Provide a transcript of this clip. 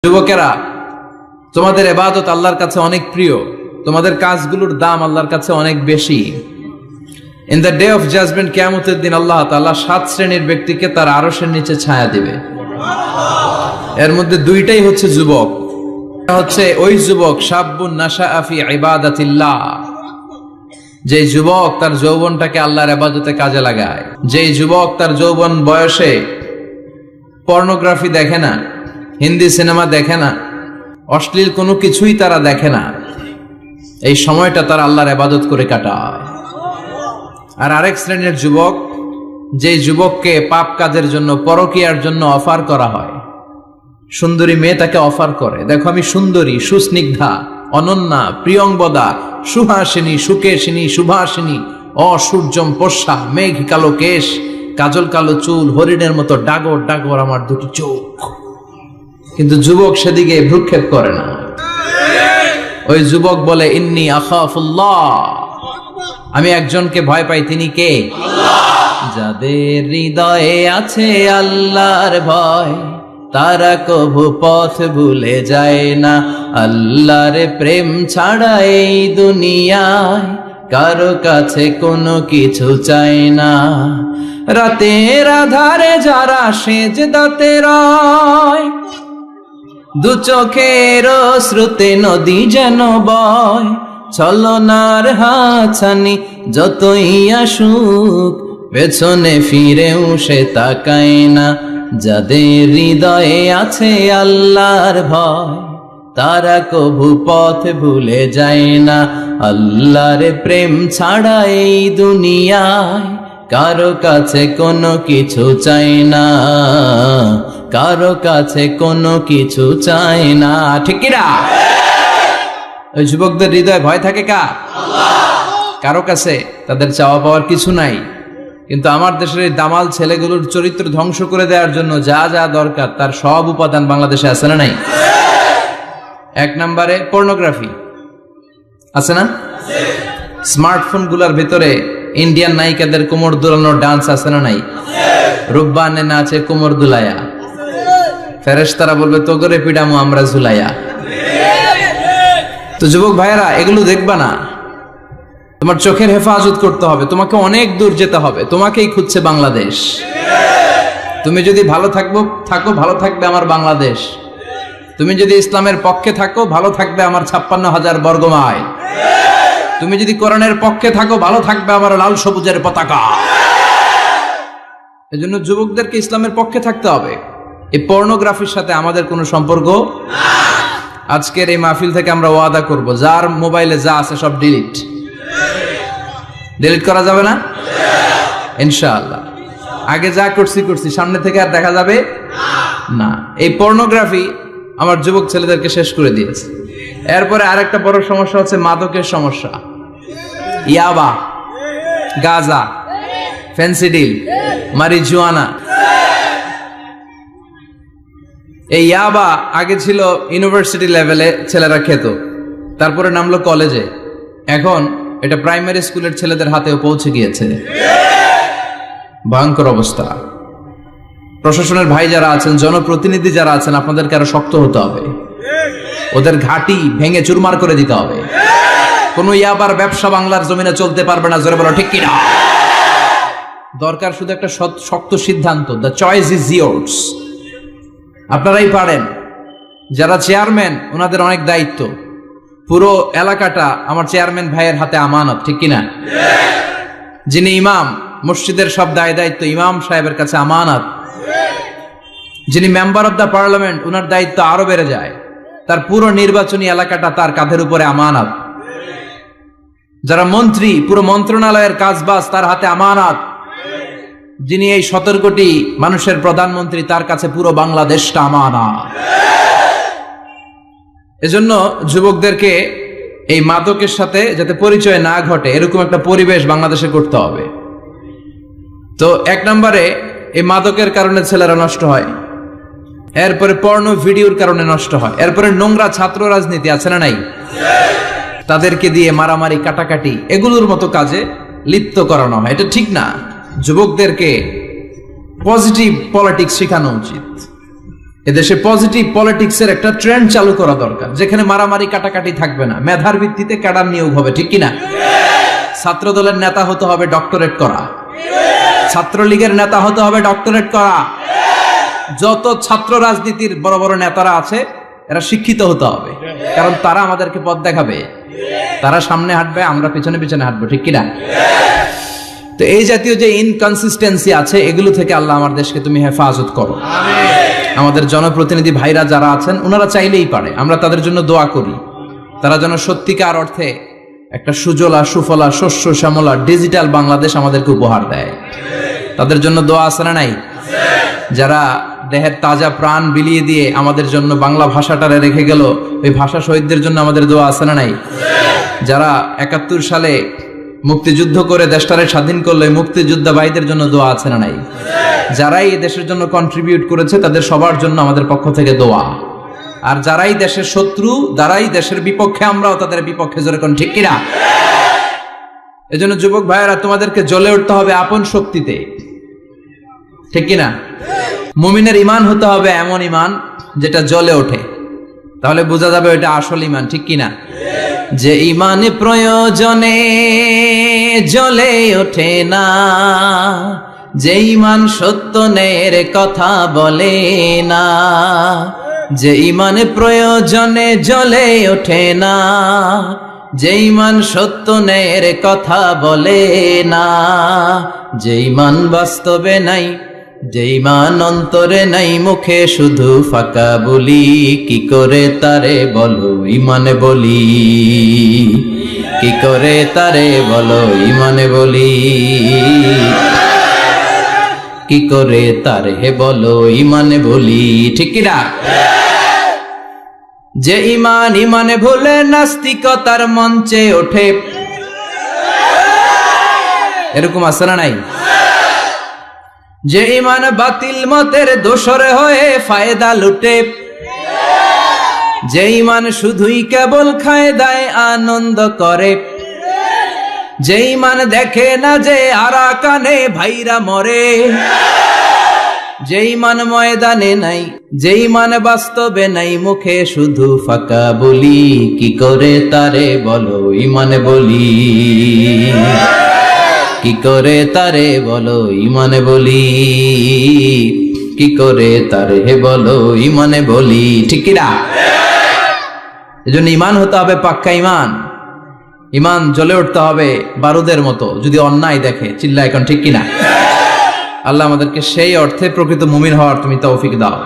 যুবকেরা, তোমাদের ইবাদত আল্লাহর কাছে অনেক প্রিয়, তোমাদের কাজগুলোর দাম আল্লাহর কাছে অনেক বেশি। In the day of judgement, কিয়ামতের দিন আল্লাহ তাআলা 7 শ্রেণীর ব্যক্তিকে তার আরশের নিচে ছায়া দিবে। এর মধ্যে দুইটাই হচ্ছে যুবক। হচ্ছে ওই যুবক শাবুন নাশাআ ফি ইবাদাতিল্লাহ, যে যুবক তার যৌবনটাকে আল্লাহর ইবাদতে কাজে লাগায়, যে যুবক তার যৌবন বয়সে পর্নোগ্রাফি দেখে না, হিন্দি সিনেমা দেখে না, অশ্লীল কোনো কিছুই তারা দেখে না, এই সময়টা তারা আল্লাহর ইবাদত করে কাটায়। আর আরেক শ্রেণীর যুবক, যে যুবককে পাপ কাজের জন্য, পরকীয়ার জন্য অফার করা হয়, সুন্দরী মেয়ে তাকে অফার করে, দেখো আমি সুন্দরী, সুস্নিগ্ধা, অনন্যা, প্রিয়ংবদা, সুহাসিনী, সুকেশিনী, সুভাসিনী, অসূর্যম পোষা, মেঘ কালো কেশ, কাজল কালো চুল, হরিণের মতো ডাগর ডাগর আমার দুটি চোখ। কিন্তু যুবক সেদিকে ভ্রুক্ষেপ করে না। ওই যুবক বলে, ইন্নী আখাফুল্লাহ, আমি একজনকে ভয় পাই, তিনি কে? যাদের হৃদয়ে আছে আল্লাহর ভয়, তারা কভু পথ ভুলে যায় না। আল্লাহর প্রেম ছাড়া এই দুনিয়ায় কারো কাছে কোনো কিছু চাই না। রাতের আধারে যারা সেজদাতে রয়, দু চোখের শ্রুতে নদী যেন বয়, ছলনার হাতছানি যতই আসুক, পেছনে ফিরেও সে তাকায় না। যাদের হৃদয়ে আছে আল্লাহর ভয়, তারা কভু পথ ভুলে যায় না। আল্লাহর প্রেম ছাড়া এই দুনিয়ায় কারো কাছে কোনো কিছু চাই না, কারো কাছে কোনো কিছু চাই না। ঠিক কি না? ওই যুবকদের হৃদয়ে ভয় থাকে কার? কারো কাছে তাদের চাওয়া পাওয়ার কিছু নাই। কিন্তু আমার দেশের এই দামাল ছেলেগুলোর চরিত্র ধ্বংস করে দেওয়ার জন্য যা যা দরকার তার সব উপাদান বাংলাদেশে আছে না নাই? এক নম্বরে পর্নোগ্রাফি আছে না? স্মার্টফোন গুলার ভিতরে ইন্ডিয়ান নায়িকাদের কোমর দুলানোর ডান্স আছে না নাই? রূপবানে নাচে কোমর দুলায়া, ফেরেশতারা বলবে তো করে পিডামু আমরা ঝুলাইয়া। তো যুবক ভাইয়েরা, এগুলো দেখবা না। তোমার চোখের হেফাজত করতে হবে, তোমাকে অনেক দূর যেতে হবে, তোমাকেই খুঁজছে বাংলাদেশ। তুমি যদি ভালো থাকো, ভালো থাকবে আমার বাংলাদেশ। তুমি যদি ইসলামের পক্ষে থাকো, ভালো থাকবে আমার 56,000 বর্গ মাইল। তুমি যদি কোরআনের পক্ষে থাকো, ভালো থাকবে আমার লাল সবুজের পতাকা। এজন্য যুবকদেরকে ইসলামের পক্ষে থাকতে হবে। এই পর্নোগ্রাফির সাথে আমাদের কোনো সম্পর্ক। আজকের এই মাহফিল থেকে আমরা ওয়াদা করব, যার মোবাইলে যা আছে সব ডিলিট করা যাবে না ইনশাআল্লাহ। আগে যা করছি সামনে থেকে আর দেখা যাবে না। এই পর্নোগ্রাফি আমার যুবক ছেলেদেরকে শেষ করে দিয়েছে। এরপরে আরেকটা বড় সমস্যা হচ্ছে মাদকের সমস্যা। ইয়াবা, গাঁজা, ফেন্সিডিল, মারিজুয়ানা। এই ইয়াবা আগে ছিল ইউনিভার্সিটি লেভেলে ছেলেরা খেত, তারপরে নামলো কলেজে, এখন এটা প্রাইমারি স্কুলের ছেলেদের হাতেও পৌঁছে গিয়েছে। ভয়ঙ্কর অবস্থা। প্রশাসনের ভাই যারা আছেন, জনপ্রতিনিধি যারা আছেন, আপনাদেরকে আরো শক্ত হতে হবে। ওদের ঘাঁটি ভেঙে চুরমার করে দিতে হবে। কোন ইয়াবার ব্যবসা বাংলার জমিনে চলতে পারবে না। জোরে বলো ঠিক কিনা? দরকার শুধু একটা শক্ত সিদ্ধান্ত। The choice is years. আপনারাই পারেন। যারা চেয়ারম্যান, ওনাদের অনেক দায়িত্ব। পুরো এলাকাটা আমার চেয়ারম্যান ভাইয়ের হাতে আমানত, ঠিক কিনা? যিনি ইমাম, মসজিদের সব দায়িত্ব ইমাম সাহেবের কাছে আমানত। যিনি মেম্বার অব দ্য পার্লামেন্ট, ওনার দায়িত্ব আরো বেড়ে যায়। তার পুরো নির্বাচনী এলাকাটা তার কাঁধের উপরে আমানত। যারা মন্ত্রী, পুরো মন্ত্রণালয়ের কাজবাজ তার হাতে আমানত। যিনি এই 17 কোটি মানুষের প্রধানমন্ত্রী, তার কাছে পুরো বাংলাদেশটা আমানত। এজন্য যুবকদেরকে এই মাদকের সাথে যাতে পরিচয় না ঘটে, এরকম একটা পরিবেশ বাংলাদেশে করতে হবে। তো এক নম্বরে এই মাদকের কারণে ছেলেরা নষ্ট হয়, এরপরে পর্নো ভিডিওর কারণে নষ্ট হয়, এরপরে নোংরা ছাত্র রাজনীতি আছে না নাই? তাদেরকে দিয়ে মারামারি, কাটাকাটি, এগুলোর মতো কাজে লিপ্ত করানো হয়। এটা ঠিক না। যুবকদেরকে পজিটিভ পলিটিক্স শেখানো উচিত। এদেশে পজিটিভ পলিটিক্সের একটা ট্রেন্ড চালু করা দরকার, যেখানে মারামারি কাটাকাটি থাকবে না, মেধার ভিত্তিতে ক্যাডার নিয়োগ হবে, ঠিক কিনা? ছাত্র দলের নেতা হতে হবে ডক্টরেট করা, ছাত্রলীগের নেতা হতে হবে ডক্টরেট করা। যত ছাত্র রাজনীতির বড় বড় নেতারা আছে এরা শিক্ষিত হতে হবে, কারণ তারা আমাদেরকে পথ দেখাবে, তারা সামনে হাঁটবে, আমরা পিছনে পিছনে হাঁটবো, ঠিক কিনা? তো এই জাতীয় যে ইনকনসিস্টেন্সি আছে এগুলো থেকে আল্লাহ আমার দেশকে তুমি হেফাজত করো। আমাদের জনপ্রতিনিধি ভাইরা যারা আছেন ওনারা চাইলেই পারে, আমরা তাদের জন্য দোয়া করি, তারা যেন সত্যিকার অর্থে একটা সুজলা সুফলা শস্য শ্যামলা ডিজিটাল বাংলাদেশ আমাদেরকে উপহার দেয়। তাদের জন্য দোয়া আছে না নাই? যারা দেহের তাজা প্রাণ বিলিয়ে দিয়ে আমাদের জন্য বাংলা ভাষাটারে রেখে গেল, ওই ভাষা শহীদদের জন্য আমাদের দোয়া আছে না নাই? যারা 71 সালে মুক্তিযুদ্ধ করে দেশটারে স্বাধীন করলো, মুক্তিযোদ্ধা ভাইদের জন্য দোয়া আছে না নাই? যারাই এই দেশের জন্য কন্ট্রিবিউট করেছে তাদের সবার জন্য আমাদের পক্ষ থেকে দোয়া। আর যারাই দেশের শত্রু, যারাই দেশের বিপক্ষে, আমরাও তাদের বিপক্ষে জোরে কোন, ঠিক কিনা? এজন্য যুবক ভাইয়েরা তোমাদেরকে জ্বলে উঠতে হবে আপন শক্তিতে, ঠিক কিনা? মুমিনের ঈমান হতে হবে এমন ঈমান যেটা জ্বলে ওঠে, তাহলে বোঝা যাবে ওটা আসল ঈমান, ঠিক কিনা? যে ঈমান প্রয়োজনে জ্বলে ওঠে না, যে ঈমান সত্য ন্যায়ের কথা বলে না, যে ঈমান প্রয়োজনে জ্বলে ওঠে না, যে ঈমান সত্য ন্যায়ের কথা বলে না, যে ঈমান বাস্তবে নাই, যে ঈমান অন্তরে নাই, মুখে শুধু ফাঁকা বলি, কি করে তারে বলো ঈমানে বলি, কি করে তারে বলো ঈমানে বলি, কি করে তারে বলো ঈমানে বলি, ঠিক কিনা? যে ঈমান ঈমানে ভুলে নাস্তিকতার মঞ্চে ওঠে, এরকম আছে না নাই? যে ঈমান বাতিল মতের দোসর হয়ে ফায়দা লুটে, যে ঈমান শুধুই কেবল খায় দায় আনন্দ করে, যে ঈমান দেখে না যে আরাকানে ভাইরা মরে, যে ঈমান ময়দানে নাই, যে ঈমান বাস্তবে নাই, মুখে শুধু ফাঁকা বলি, কি করে তারে বলো ঈমানে বলি, কি করে তারে বলো ঈমানে বলি, কি করে তারে বলো ঈমানে বলি, ঠিক কিনা? এজন্য ঈমান হতে হবে পাক্কা ঈমান, ঈমান জ্বলে উঠতে হবে বারুদের মতো যদি অন্যায় দেখে, চিল্লা এখন, ঠিক কিনা? আল্লাহ আমাদেরকে সেই অর্থে প্রকৃত মুমিন হওয়ার তুমি তৌফিক দাও।